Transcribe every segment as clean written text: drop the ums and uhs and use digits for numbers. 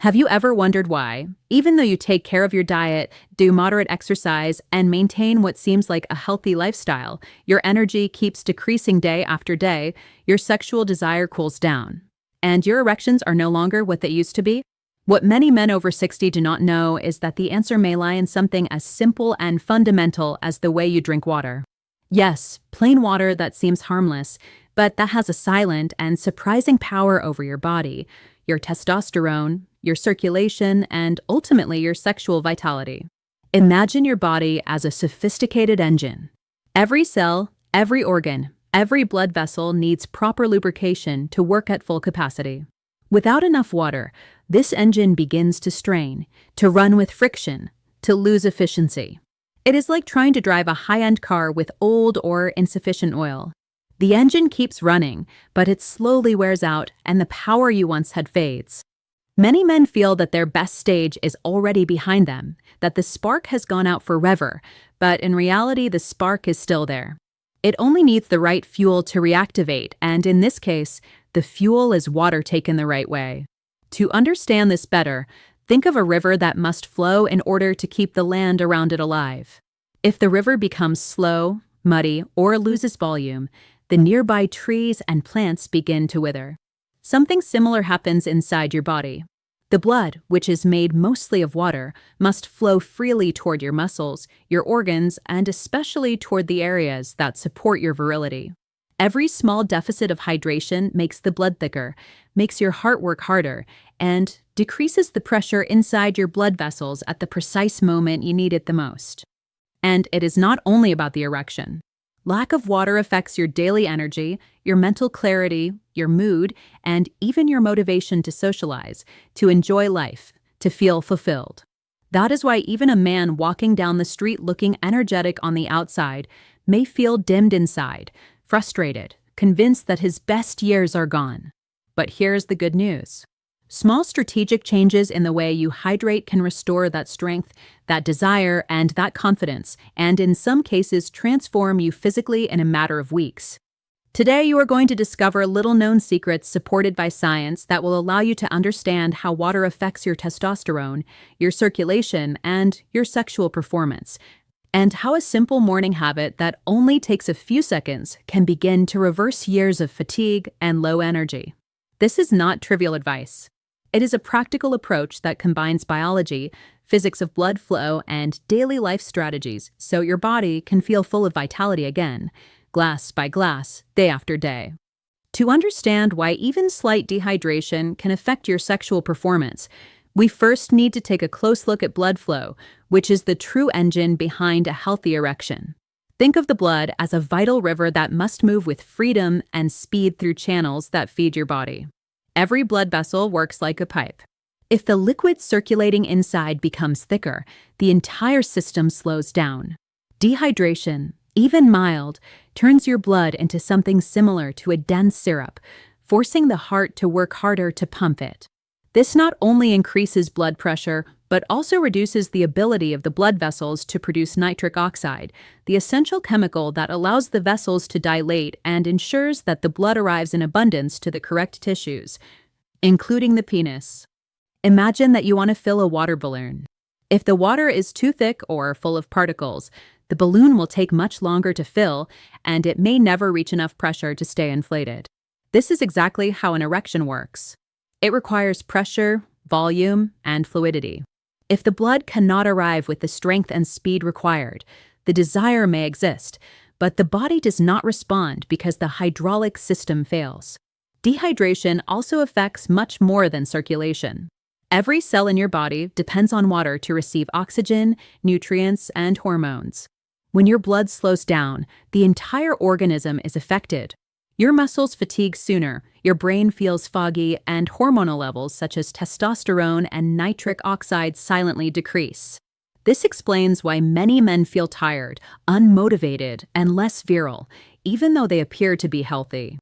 Have you ever wondered why, even though you take care of your diet, do moderate exercise, and maintain what seems like a healthy lifestyle, your energy keeps decreasing day after day, your sexual desire cools down, and your erections are no longer what they used to be? What many men over 60 do not know is that the answer may lie in something as simple and fundamental as the way you drink water. Yes, plain water that seems harmless, but that has a silent and surprising power over your body, your testosterone, your circulation, and ultimately your sexual vitality. Imagine your body as a sophisticated engine. Every cell, every organ, every blood vessel needs proper lubrication to work at full capacity. Without enough water, this engine begins to strain, to run with friction, to lose efficiency. It is like trying to drive a high-end car with old or insufficient oil. The engine keeps running, but it slowly wears out and the power you once had fades. Many men feel that their best stage is already behind them, that the spark has gone out forever, but in reality the spark is still there. It only needs the right fuel to reactivate, and in this case, the fuel is water taken the right way. To understand this better, think of a river that must flow in order to keep the land around it alive. If the river becomes slow, muddy, or loses volume, the nearby trees and plants begin to wither. Something similar happens inside your body. The blood, which is made mostly of water, must flow freely toward your muscles, your organs, and especially toward the areas that support your virility. Every small deficit of hydration makes the blood thicker, makes your heart work harder, and decreases the pressure inside your blood vessels at the precise moment you need it the most. And it is not only about the erection. Lack of water affects your daily energy, your mental clarity, your mood, and even your motivation to socialize, to enjoy life, to feel fulfilled. That is why even a man walking down the street looking energetic on the outside may feel dimmed inside, frustrated, convinced that his best years are gone. But here's the good news. Small strategic changes in the way you hydrate can restore that strength, that desire, and that confidence, and in some cases transform you physically in a matter of weeks. Today you are going to discover little-known secrets supported by science that will allow you to understand how water affects your testosterone, your circulation, and your sexual performance, and how a simple morning habit that only takes a few seconds can begin to reverse years of fatigue and low energy. This is not trivial advice. It is a practical approach that combines biology, physics of blood flow, and daily life strategies so your body can feel full of vitality again, glass by glass, day after day. To understand why even slight dehydration can affect your sexual performance, we first need to take a close look at blood flow, which is the true engine behind a healthy erection. Think of the blood as a vital river that must move with freedom and speed through channels that feed your body. Every blood vessel works like a pipe. If the liquid circulating inside becomes thicker, the entire system slows down. Dehydration, even mild, turns your blood into something similar to a dense syrup, forcing the heart to work harder to pump it. This not only increases blood pressure, but also reduces the ability of the blood vessels to produce nitric oxide, the essential chemical that allows the vessels to dilate and ensures that the blood arrives in abundance to the correct tissues, including the penis. Imagine that you want to fill a water balloon. If the water is too thick or full of particles, the balloon will take much longer to fill, and it may never reach enough pressure to stay inflated. This is exactly how an erection works. It requires pressure, volume, and fluidity. If the blood cannot arrive with the strength and speed required, the desire may exist, but the body does not respond because the hydraulic system fails. Dehydration also affects much more than circulation. Every cell in your body depends on water to receive oxygen, nutrients, and hormones. When your blood slows down, the entire organism is affected. Your muscles fatigue sooner, your brain feels foggy, and hormonal levels such as testosterone and nitric oxide silently decrease. This explains why many men feel tired, unmotivated, and less virile, even though they appear to be healthy.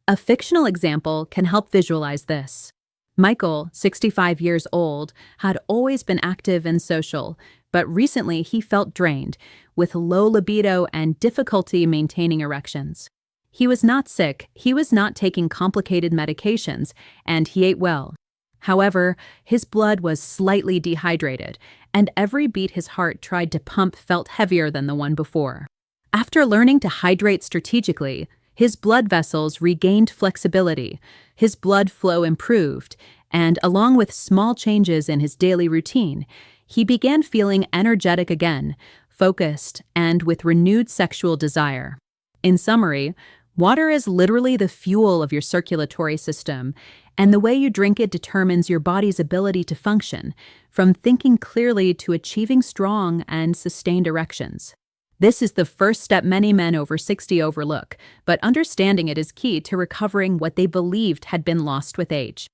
A fictional example can help visualize this. Michael, 65 years old, had always been active and social, but recently he felt drained, with low libido and difficulty maintaining erections. He was not sick, he was not taking complicated medications, and he ate well. However, his blood was slightly dehydrated, and every beat his heart tried to pump felt heavier than the one before. After learning to hydrate strategically, his blood vessels regained flexibility, his blood flow improved, and along with small changes in his daily routine, he began feeling energetic again, focused, and with renewed sexual desire. In summary, water is literally the fuel of your circulatory system, and the way you drink it determines your body's ability to function, from thinking clearly to achieving strong and sustained erections. This is the first step many men over 60 overlook, but understanding it is key to recovering what they believed had been lost with age.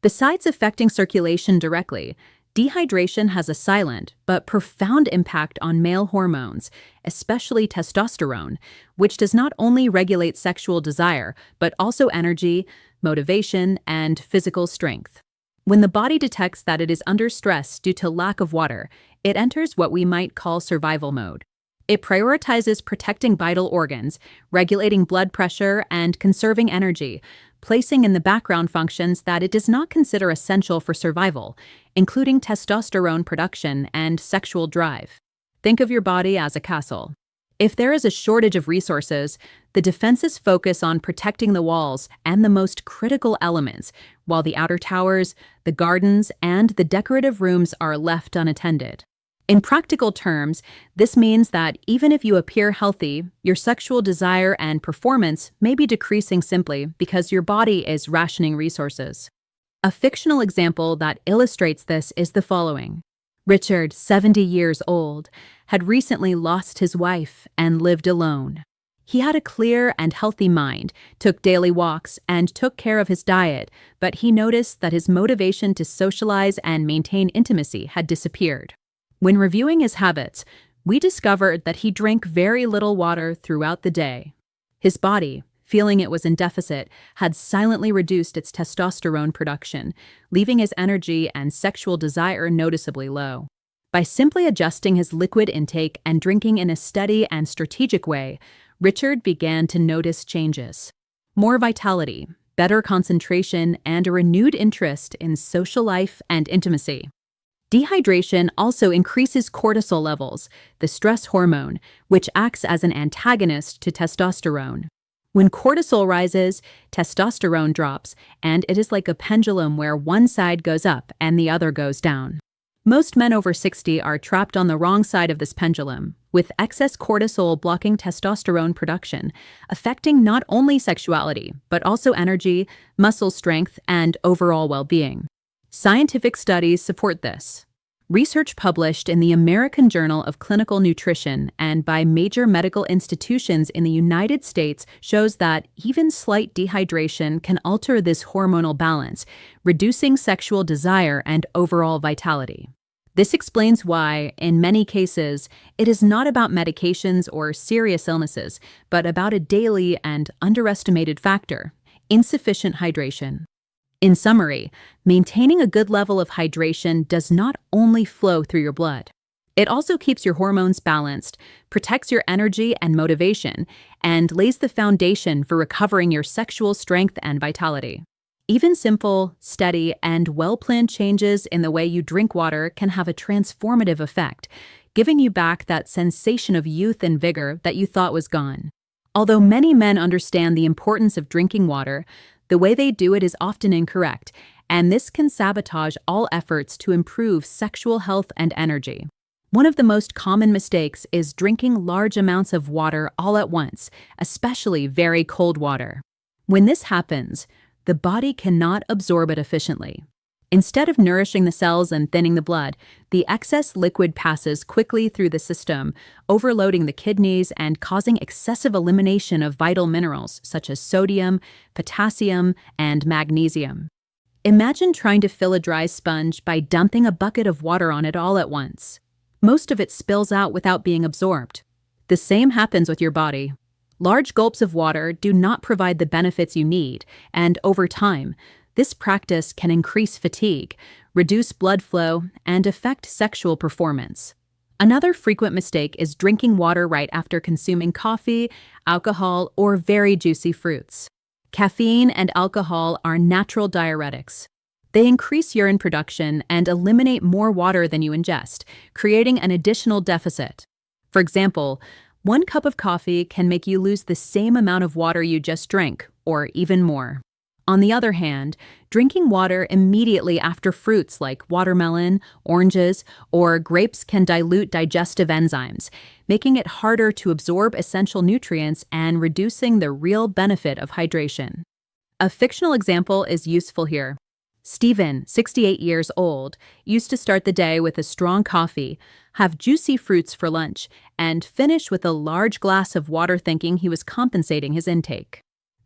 Besides affecting circulation directly, dehydration has a silent but profound impact on male hormones, especially testosterone, which does not only regulate sexual desire, but also energy, motivation, and physical strength. When the body detects that it is under stress due to lack of water, it enters what we might call survival mode. It prioritizes protecting vital organs, regulating blood pressure, and conserving energy, placing in the background functions that it does not consider essential for survival, including testosterone production and sexual drive. Think of your body as a castle. If there is a shortage of resources, the defenses focus on protecting the walls and the most critical elements, while the outer towers, the gardens, and the decorative rooms are left unattended. In practical terms, this means that even if you appear healthy, your sexual desire and performance may be decreasing simply because your body is rationing resources. A fictional example that illustrates this is the following. Richard, 70 years old, had recently lost his wife and lived alone. He had a clear and healthy mind, took daily walks, and took care of his diet, but he noticed that his motivation to socialize and maintain intimacy had disappeared. When reviewing his habits, we discovered that he drank very little water throughout the day. His body, feeling it was in deficit, had silently reduced its testosterone production, leaving his energy and sexual desire noticeably low. By simply adjusting his liquid intake and drinking in a steady and strategic way, Richard began to notice changes. More vitality, better concentration, and a renewed interest in social life and intimacy. Dehydration also increases cortisol levels, the stress hormone, which acts as an antagonist to testosterone. When cortisol rises, testosterone drops, and it is like a pendulum where one side goes up and the other goes down. Most men over 60 are trapped on the wrong side of this pendulum, with excess cortisol blocking testosterone production, affecting not only sexuality, but also energy, muscle strength, and overall well-being. Scientific studies support this. Research published in the American Journal of Clinical Nutrition and by major medical institutions in the United States shows that even slight dehydration can alter this hormonal balance, reducing sexual desire and overall vitality. This explains why, in many cases, it is not about medications or serious illnesses, but about a daily and underestimated factor: insufficient hydration. In summary, maintaining a good level of hydration does not only flow through your blood. It also keeps your hormones balanced, protects your energy and motivation, and lays the foundation for recovering your sexual strength and vitality. Even simple, steady, and well-planned changes in the way you drink water can have a transformative effect, giving you back that sensation of youth and vigor that you thought was gone. Although many men understand the importance of drinking water, the way they do it is often incorrect, and this can sabotage all efforts to improve sexual health and energy. One of the most common mistakes is drinking large amounts of water all at once, especially very cold water. When this happens, the body cannot absorb it efficiently. Instead of nourishing the cells and thinning the blood, the excess liquid passes quickly through the system, overloading the kidneys and causing excessive elimination of vital minerals such as sodium, potassium, and magnesium. Imagine trying to fill a dry sponge by dumping a bucket of water on it all at once. Most of it spills out without being absorbed. The same happens with your body. Large gulps of water do not provide the benefits you need, and over time, this practice can increase fatigue, reduce blood flow, and affect sexual performance. Another frequent mistake is drinking water right after consuming coffee, alcohol, or very juicy fruits. Caffeine and alcohol are natural diuretics. They increase urine production and eliminate more water than you ingest, creating an additional deficit. For example, 1 cup of coffee can make you lose the same amount of water you just drank, or even more. On the other hand, drinking water immediately after fruits like watermelon, oranges, or grapes can dilute digestive enzymes, making it harder to absorb essential nutrients and reducing the real benefit of hydration. A fictional example is useful here. Stephen, 68 years old, used to start the day with a strong coffee, have juicy fruits for lunch, and finish with a large glass of water thinking he was compensating his intake.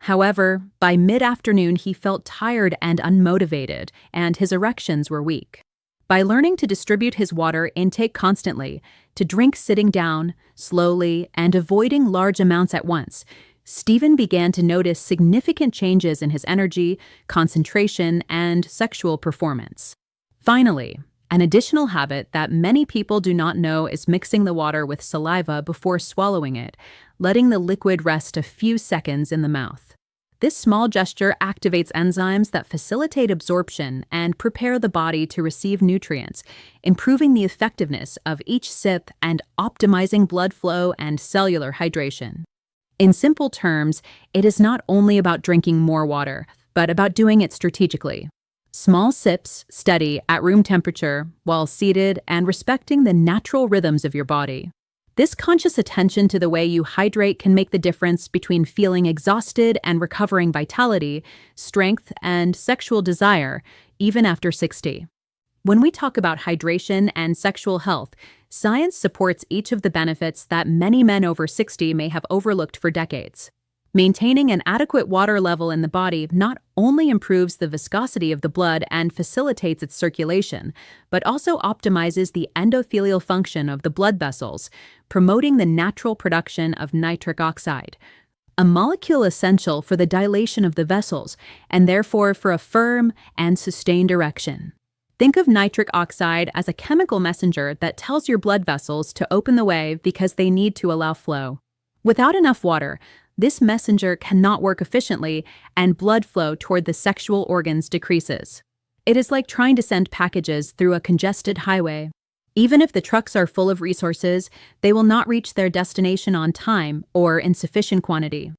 However, by mid-afternoon he felt tired and unmotivated, and his erections were weak. By learning to distribute his water intake constantly, to drink sitting down, slowly, and avoiding large amounts at once, Stephen began to notice significant changes in his energy, concentration, and sexual performance. Finally, an additional habit that many people do not know is mixing the water with saliva before swallowing it, letting the liquid rest a few seconds in the mouth. This small gesture activates enzymes that facilitate absorption and prepare the body to receive nutrients, improving the effectiveness of each sip and optimizing blood flow and cellular hydration. In simple terms, it is not only about drinking more water, but about doing it strategically. Small sips, steady, at room temperature, while seated, and respecting the natural rhythms of your body. This conscious attention to the way you hydrate can make the difference between feeling exhausted and recovering vitality, strength, and sexual desire, even after 60. When we talk about hydration and sexual health, science supports each of the benefits that many men over 60 may have overlooked for decades. Maintaining an adequate water level in the body not only improves the viscosity of the blood and facilitates its circulation, but also optimizes the endothelial function of the blood vessels, promoting the natural production of nitric oxide, a molecule essential for the dilation of the vessels and therefore for a firm and sustained erection. Think of nitric oxide as a chemical messenger that tells your blood vessels to open the way because they need to allow flow. Without enough water, this messenger cannot work efficiently and blood flow toward the sexual organs decreases. It is like trying to send packages through a congested highway. Even if the trucks are full of resources, they will not reach their destination on time or in sufficient quantity.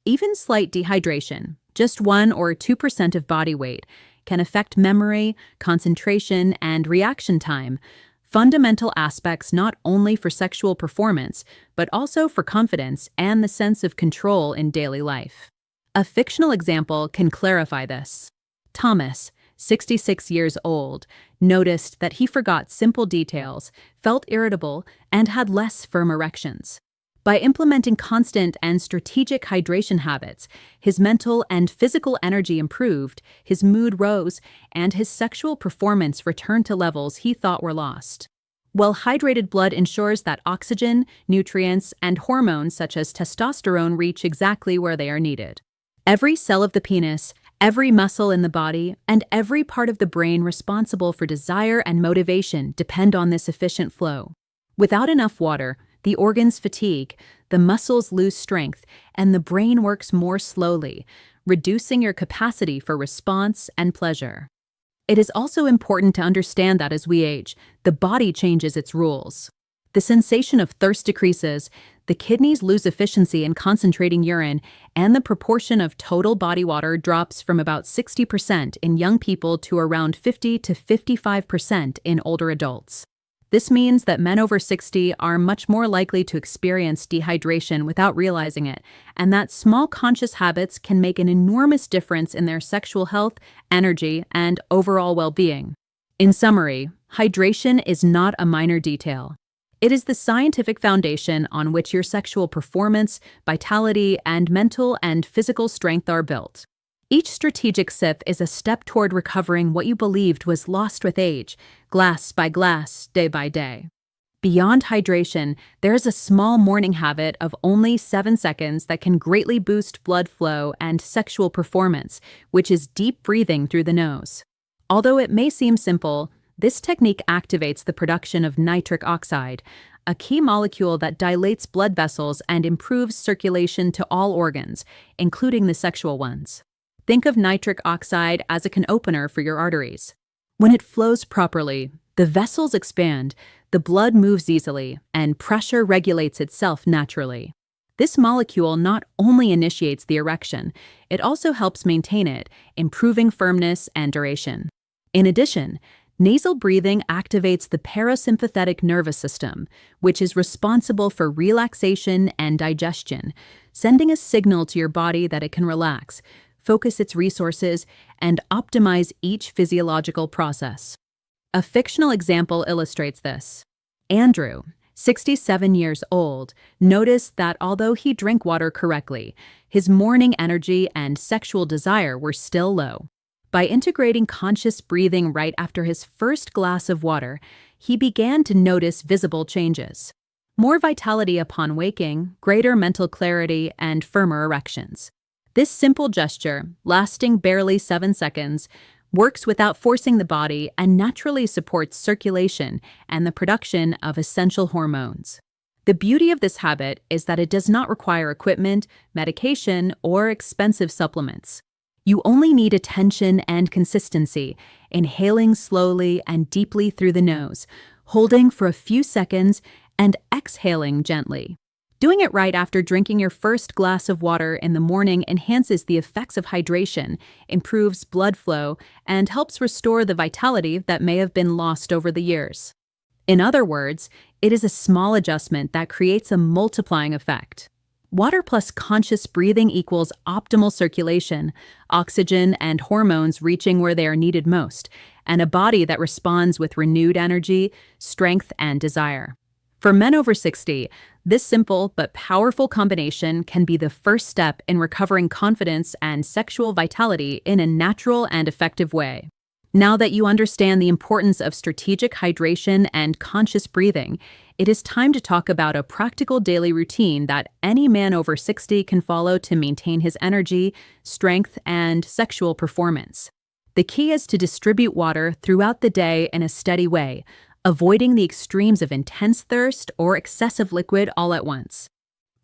Even slight dehydration, just 1 or 2% of body weight, can affect memory, concentration, and reaction time, fundamental aspects not only for sexual performance, but also for confidence and the sense of control in daily life. A fictional example can clarify this. Thomas, 66 years old, noticed that he forgot simple details, felt irritable, and had less firm erections. By implementing constant and strategic hydration habits, his mental and physical energy improved, his mood rose, and his sexual performance returned to levels he thought were lost. Well-hydrated blood ensures that oxygen, nutrients, and hormones such as testosterone reach exactly where they are needed. Every cell of the penis, every muscle in the body, and every part of the brain responsible for desire and motivation depend on this efficient flow. Without enough water, the organs fatigue, the muscles lose strength, and the brain works more slowly, reducing your capacity for response and pleasure. It is also important to understand that as we age, the body changes its rules. The sensation of thirst decreases, the kidneys lose efficiency in concentrating urine, and the proportion of total body water drops from about 60% in young people to around 50 to 55% in older adults. This means that men over 60 are much more likely to experience dehydration without realizing it, and that small conscious habits can make an enormous difference in their sexual health, energy, and overall well-being. In summary, hydration is not a minor detail. It is the scientific foundation on which your sexual performance, vitality, and mental and physical strength are built. Each strategic sip is a step toward recovering what you believed was lost with age, glass by glass, day by day. Beyond hydration, there is a small morning habit of only 7 seconds that can greatly boost blood flow and sexual performance, which is deep breathing through the nose. Although it may seem simple, this technique activates the production of nitric oxide, a key molecule that dilates blood vessels and improves circulation to all organs, including the sexual ones. Think of nitric oxide as an opener for your arteries. When it flows properly, the vessels expand, the blood moves easily, and pressure regulates itself naturally. This molecule not only initiates the erection, it also helps maintain it, improving firmness and duration. In addition, nasal breathing activates the parasympathetic nervous system, which is responsible for relaxation and digestion, sending a signal to your body that it can relax, focus its resources, and optimize each physiological process. A fictional example illustrates this. Andrew, 67 years old, noticed that although he drank water correctly, his morning energy and sexual desire were still low. By integrating conscious breathing right after his first glass of water, he began to notice visible changes. More vitality upon waking, greater mental clarity, and firmer erections. This simple gesture, lasting barely 7 seconds, works without forcing the body and naturally supports circulation and the production of essential hormones. The beauty of this habit is that it does not require equipment, medication, or expensive supplements. You only need attention and consistency, inhaling slowly and deeply through the nose, holding for a few seconds, and exhaling gently. Doing it right after drinking your first glass of water in the morning enhances the effects of hydration, improves blood flow, and helps restore the vitality that may have been lost over the years. In other words, it is a small adjustment that creates a multiplying effect. Water plus conscious breathing equals optimal circulation, oxygen and hormones reaching where they are needed most, and a body that responds with renewed energy, strength, and desire. For men over 60, this simple but powerful combination can be the first step in recovering confidence and sexual vitality in a natural and effective way. Now that you understand the importance of strategic hydration and conscious breathing, it is time to talk about a practical daily routine that any man over 60 can follow to maintain his energy, strength, and sexual performance. The key is to distribute water throughout the day in a steady way, avoiding the extremes of intense thirst or excessive liquid all at once.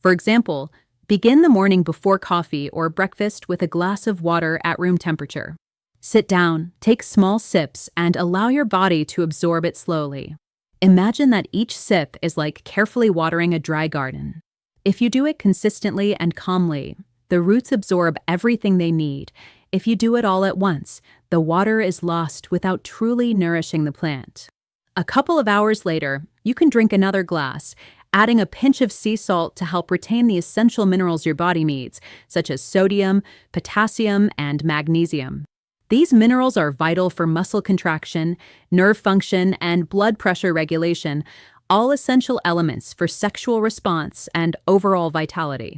For example, begin the morning before coffee or breakfast with a glass of water at room temperature. Sit down, take small sips, and allow your body to absorb it slowly. Imagine that each sip is like carefully watering a dry garden. If you do it consistently and calmly, the roots absorb everything they need. If you do it all at once, the water is lost without truly nourishing the plant. A couple of hours later, you can drink another glass, adding a pinch of sea salt to help retain the essential minerals your body needs, such as sodium, potassium, and magnesium. These minerals are vital for muscle contraction, nerve function, and blood pressure regulation, all essential elements for sexual response and overall vitality.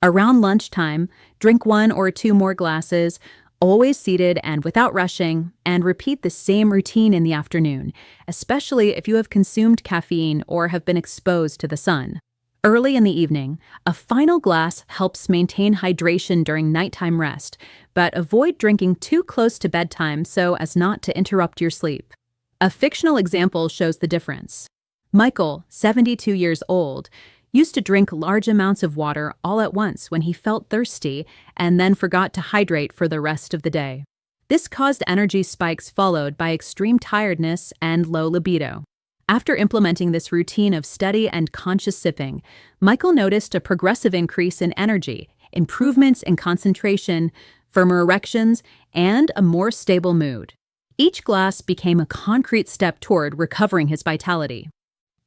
Around lunchtime, drink 1 or 2 more glasses, always seated and without rushing, and repeat the same routine in the afternoon, especially if you have consumed caffeine or have been exposed to the sun. Early in the evening, a final glass helps maintain hydration during nighttime rest, but avoid drinking too close to bedtime so as not to interrupt your sleep. A fictional example shows the difference. Michael, 72 years old, used to drink large amounts of water all at once when he felt thirsty and then forgot to hydrate for the rest of the day. This caused energy spikes followed by extreme tiredness and low libido. After implementing this routine of steady and conscious sipping, Michael noticed a progressive increase in energy, improvements in concentration, firmer erections, and a more stable mood. Each glass became a concrete step toward recovering his vitality.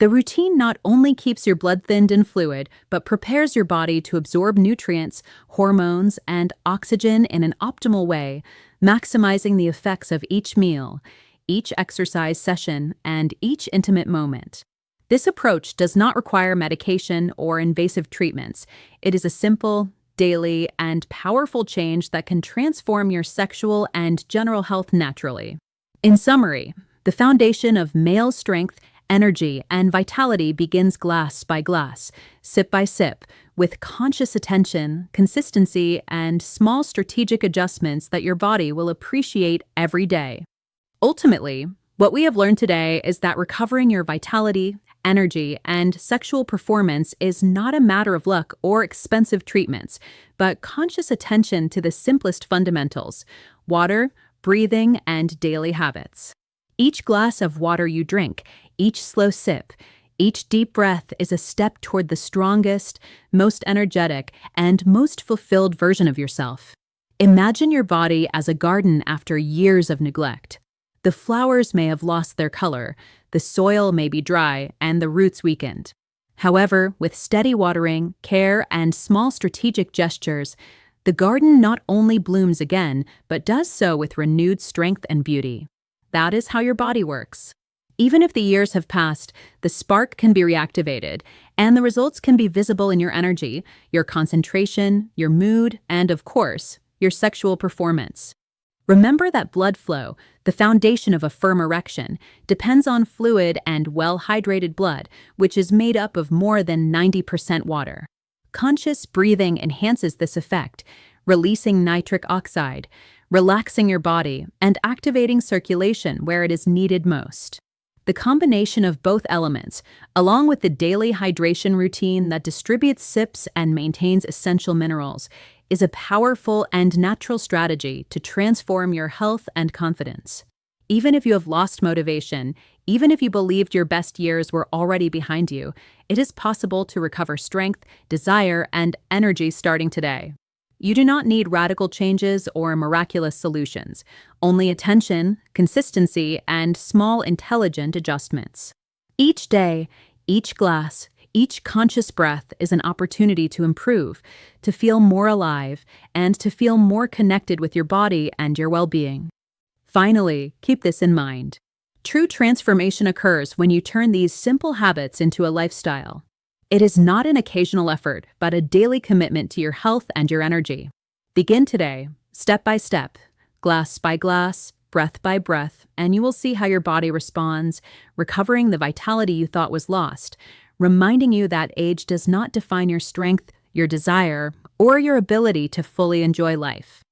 The routine not only keeps your blood thinned and fluid, but prepares your body to absorb nutrients, hormones, and oxygen in an optimal way, maximizing the effects of each meal, each exercise session, and each intimate moment. This approach does not require medication or invasive treatments. It is a simple, daily, and powerful change that can transform your sexual and general health naturally. In summary, the foundation of male strength, energy, and vitality begins glass by glass, sip by sip, with conscious attention, consistency, and small strategic adjustments that your body will appreciate every day. Ultimately, what we have learned today is that recovering your vitality, energy, and sexual performance is not a matter of luck or expensive treatments, but conscious attention to the simplest fundamentals: water, breathing, and daily habits. Each glass of water you drink, each slow sip, each deep breath is a step toward the strongest, most energetic, and most fulfilled version of yourself. Imagine your body as a garden after years of neglect. The flowers may have lost their color, the soil may be dry, and the roots weakened. However, with steady watering, care, and small strategic gestures, the garden not only blooms again, but does so with renewed strength and beauty. That is how your body works. Even if the years have passed, the spark can be reactivated, and the results can be visible in your energy, your concentration, your mood, and, of course, your sexual performance. Remember that blood flow, the foundation of a firm erection, depends on fluid and well-hydrated blood, which is made up of more than 90% water. Conscious breathing enhances this effect, releasing nitric oxide, relaxing your body, and activating circulation where it is needed most. The combination of both elements, along with the daily hydration routine that distributes sips and maintains essential minerals, is a powerful and natural strategy to transform your health and confidence. Even if you have lost motivation, even if you believed your best years were already behind you, it is possible to recover strength, desire, and energy starting today. You do not need radical changes or miraculous solutions, only attention, consistency, and small intelligent adjustments. Each day, each glass, each conscious breath is an opportunity to improve, to feel more alive, and to feel more connected with your body and your well-being. Finally, keep this in mind. True transformation occurs when you turn these simple habits into a lifestyle. It is not an occasional effort, but a daily commitment to your health and your energy. Begin today, step by step, glass by glass, breath by breath, and you will see how your body responds, recovering the vitality you thought was lost, reminding you that age does not define your strength, your desire, or your ability to fully enjoy life.